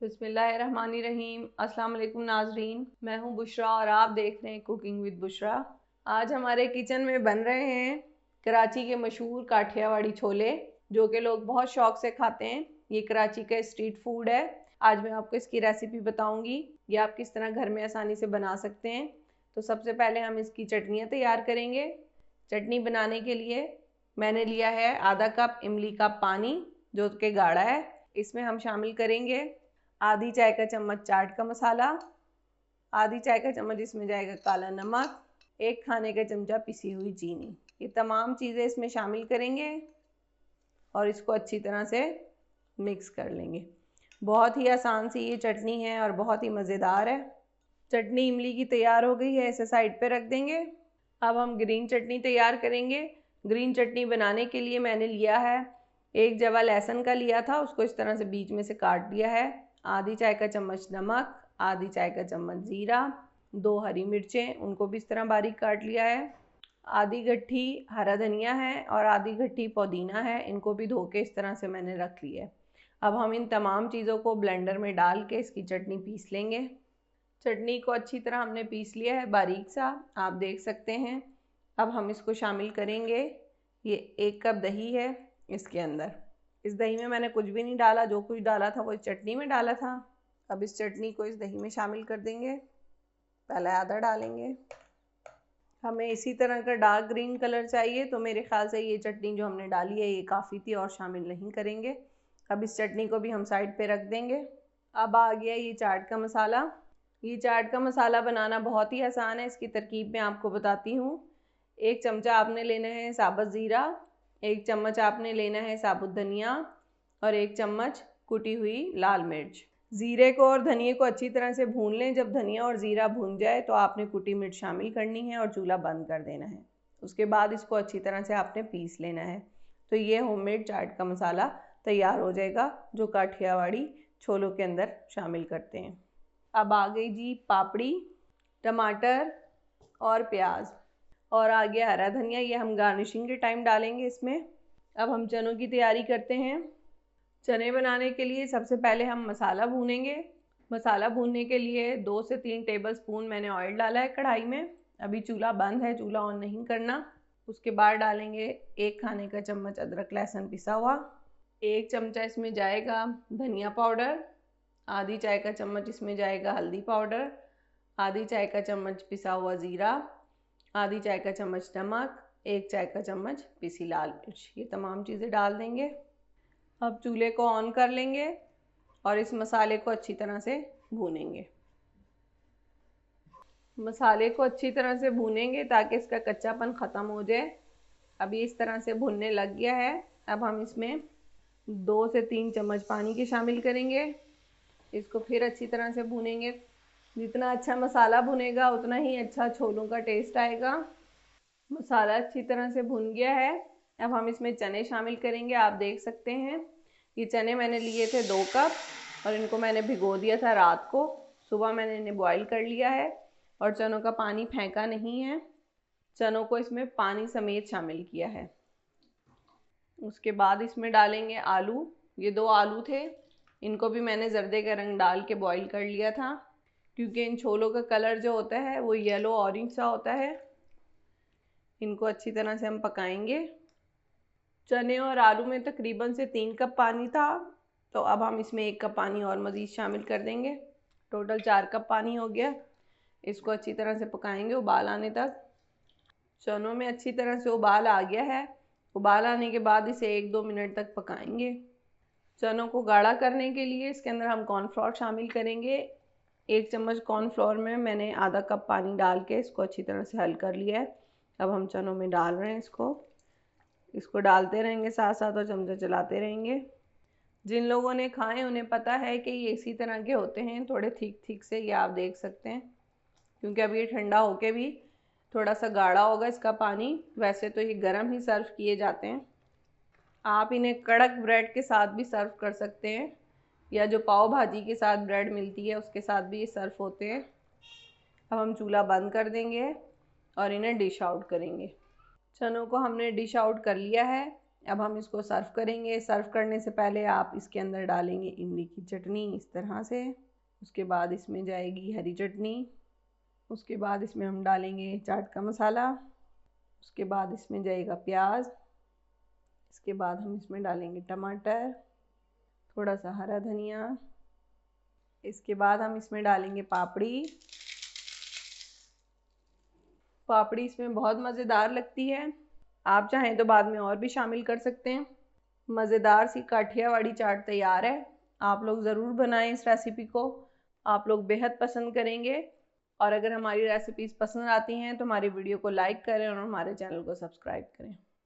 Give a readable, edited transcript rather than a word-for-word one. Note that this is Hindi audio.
बिस्मिल्लाहिर्रहमानिर्रहीम। अस्सलाम वालेकुम नाजरीन, मैं हूं बुशरा और आप देख रहे हैं कुकिंग विद बुशरा। आज हमारे किचन में बन रहे हैं कराची के मशहूर काठियावाड़ी छोले, जो कि लोग बहुत शौक से खाते हैं। ये कराची का स्ट्रीट फूड है। आज मैं आपको इसकी रेसिपी बताऊंगी, ये आप किस तरह घर में आसानी से बना सकते हैं। तो सबसे पहले हम इसकी चटनियाँ तैयार करेंगे। चटनी बनाने के लिए मैंने लिया है आधा कप इमली का पानी, जो कि गाढ़ा है। इसमें हम शामिल करेंगे आधी चाय का चम्मच चाट का मसाला, आधी चाय का चम्मच इसमें जाएगा काला नमक, एक खाने का चमचा पिसी हुई चीनी। ये तमाम चीज़ें इसमें शामिल करेंगे और इसको अच्छी तरह से मिक्स कर लेंगे। बहुत ही आसान सी ये चटनी है और बहुत ही मज़ेदार है। चटनी इमली की तैयार हो गई है, इसे साइड पे रख देंगे। अब हम ग्रीन चटनी तैयार करेंगे। ग्रीन चटनी बनाने के लिए मैंने लिया है एक जवा लहसुन का लिया था, उसको इस तरह से बीच में से काट दिया है। आधी चाय का चम्मच नमक, आधी चाय का चम्मच ज़ीरा, 2 हरी मिर्चें, उनको भी इस तरह बारीक काट लिया है। आधी गट्ठी हरा धनिया है और आधी गट्ठी पुदीना है, इनको भी धो के इस तरह से मैंने रख लिया है। अब हम इन तमाम चीज़ों को ब्लेंडर में डाल के इसकी चटनी पीस लेंगे। चटनी को अच्छी तरह हमने पीस लिया है बारीक सा, आप देख सकते हैं। अब हम इसको शामिल करेंगे। ये 1 कप दही है इसके अंदर। इस दही में मैंने कुछ भी नहीं डाला, जो कुछ डाला था वो इस चटनी में डाला था। अब इस चटनी को इस दही में शामिल कर देंगे। पहले आधा डालेंगे। हमें इसी तरह का डार्क ग्रीन कलर चाहिए, तो मेरे ख्याल से ये चटनी जो हमने डाली है ये काफ़ी थी और शामिल नहीं करेंगे। अब इस चटनी को भी हम साइड पे रख देंगे। अब आ गया ये चाट का मसाला। ये चाट का मसाला बनाना बहुत ही आसान है। इसकी तरकीब मैं आपको बताती हूँ। 1 चमचा आपने लेना है साबुत ज़ीरा, 1 चम्मच आपने लेना है साबुत धनिया और 1 चम्मच कुटी हुई लाल मिर्च। ज़ीरे को और धनिए को अच्छी तरह से भून लें। जब धनिया और ज़ीरा भून जाए तो आपने कुटी मिर्च शामिल करनी है और चूल्हा बंद कर देना है। उसके बाद इसको अच्छी तरह से आपने पीस लेना है। तो ये होममेड चाट का मसाला तैयार हो जाएगा, जो काठियावाड़ी छोलों के अंदर शामिल करते हैं। अब आ गई जी पापड़ी, टमाटर और प्याज, और आ गया हरा धनिया। ये हम गार्निशिंग के टाइम डालेंगे इसमें। अब हम चनों की तैयारी करते हैं। चने बनाने के लिए सबसे पहले हम मसाला भूनेंगे। मसाला भूनने के लिए 2 से 3 टेबलस्पून मैंने ऑयल डाला है कढ़ाई में। अभी चूल्हा बंद है, चूल्हा ऑन नहीं करना। उसके बाद डालेंगे 1 खाने का चम्मच अदरक लहसुन पिसा हुआ, 1 चमचा इसमें जाएगा धनिया पाउडर, आधी चाय का चम्मच इसमें जाएगा हल्दी पाउडर, आधी चाय का चम्मच पिसा हुआ ज़ीरा, आधी चाय का चम्मच नमक, 1 चाय का चम्मच पिसी लाल मिर्च। ये तमाम चीज़ें डाल देंगे। अब चूल्हे को ऑन कर लेंगे और इस मसाले को अच्छी तरह से भूनेंगे। मसाले को अच्छी तरह से भूनेंगे ताकि इसका कच्चापन ख़त्म हो जाए। अभी इस तरह से भुनने लग गया है। अब हम इसमें 2 से 3 चम्मच पानी के शामिल करेंगे। इसको फिर अच्छी तरह से भूनेंगे। जितना अच्छा मसाला भुनेगा उतना ही अच्छा छोलों का टेस्ट आएगा। मसाला अच्छी तरह से भुन गया है। अब हम इसमें चने शामिल करेंगे। आप देख सकते हैं ये चने मैंने लिए थे 2 कप और इनको मैंने भिगो दिया था रात को। सुबह मैंने इन्हें बॉईल कर लिया है और चनों का पानी फेंका नहीं है। चनों को इसमें पानी समेत शामिल किया है। उसके बाद इसमें डालेंगे आलू। ये 2 आलू थे, इनको भी मैंने जर्दे का रंग डाल के बॉईल कर लिया था, क्योंकि इन छोलों का कलर जो होता है वो येलो ऑरेंज सा होता है। इनको अच्छी तरह से हम पकाएंगे। चने और आलू में तकरीबन से 3 कप पानी था, तो अब हम इसमें 1 कप पानी और मज़ीद शामिल कर देंगे। टोटल 4 कप पानी हो गया। इसको अच्छी तरह से पकाएंगे उबाल आने तक। चनों में अच्छी तरह से उबाल आ गया है। उबाल आने के बाद इसे 1-2 मिनट तक पकाएंगे। चनों को गाढ़ा करने के लिए इसके अंदर हम कॉर्नफ्लोर शामिल करेंगे। 1 चम्मच कॉर्नफ्लोर में मैंने आधा कप पानी डाल के इसको अच्छी तरह से हल कर लिया है। अब हम चनों में डाल रहे हैं इसको डालते रहेंगे साथ साथ और चमचा चलाते रहेंगे। जिन लोगों ने खाए उन्हें पता है कि ये इसी तरह के होते हैं, थोड़े ठीक ठीक से। ये आप देख सकते हैं, क्योंकि अब ये ठंडा होके भी थोड़ा सा गाढ़ा होगा इसका पानी। वैसे तो ये गर्म ही सर्व किए जाते हैं। आप इन्हें कड़क ब्रेड के साथ भी सर्व कर सकते हैं, या जो पाव भाजी के साथ ब्रेड मिलती है उसके साथ भी ये सर्व होते हैं। अब हम चूल्हा बंद कर देंगे और इन्हें डिश आउट करेंगे। चनों को हमने डिश आउट कर लिया है। अब हम इसको सर्व करेंगे। सर्व करने से पहले आप इसके अंदर डालेंगे इमली की चटनी इस तरह से, उसके बाद इसमें जाएगी हरी चटनी, उसके बाद इसमें हम डालेंगे चाट का मसाला, उसके बाद इसमें जाएगा प्याज, इसके बाद हम इसमें डालेंगे टमाटर, थोड़ा सा हरा धनिया, इसके बाद हम इसमें डालेंगे पापड़ी। पापड़ी इसमें बहुत मज़ेदार लगती है, आप चाहें तो बाद में और भी शामिल कर सकते हैं। मज़ेदार सी काठियावाड़ी चाट तैयार है। आप लोग ज़रूर बनाएं इस रेसिपी को, आप लोग बेहद पसंद करेंगे। और अगर हमारी रेसिपीज़ पसंद आती हैं तो हमारी वीडियो को लाइक करें और हमारे चैनल को सब्सक्राइब करें।